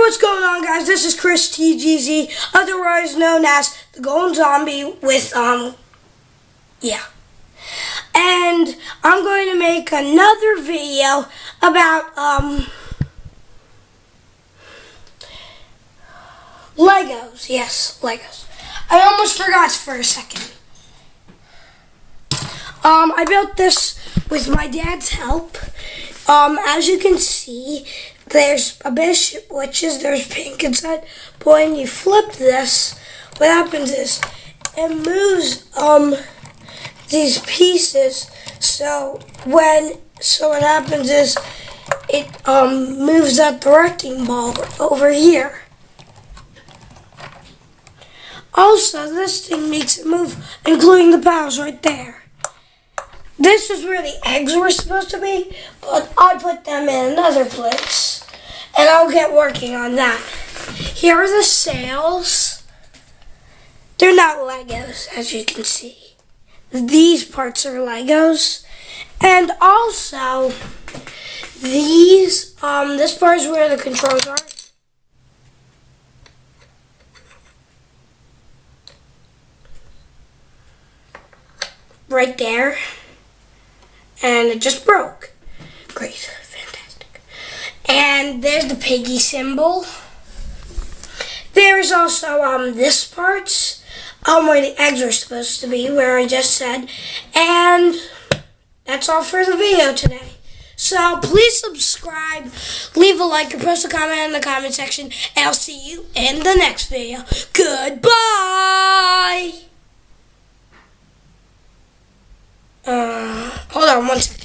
what's going on, guys? This is christgz, otherwise known as the Golden Zombie with, yeah. And I'm going to make another video about, Legos. Yes, Legos. I almost forgot for a second. I built this with my dad's help. As you can see, there's a bit of switches, there's pink inside, but when you flip this, what happens is it moves these pieces. So what happens is it moves that the wrecking ball over here. Also, this thing makes it move, including the paddles right there. This is where the eggs were supposed to be, but I put them in another place. And I'll get working on that. Here are the sails. They're not Legos, as you can see. These parts are Legos. And also, these, this part is where the controls are. Right there. And it just broke. Great, fantastic. And there's the piggy symbol. There's also this part, where the eggs are supposed to be, where I just said. And that's all for the video today. So please subscribe, leave a like, or post a comment in the comment section, and I'll see you in the next video. Goodbye! Hold on one second.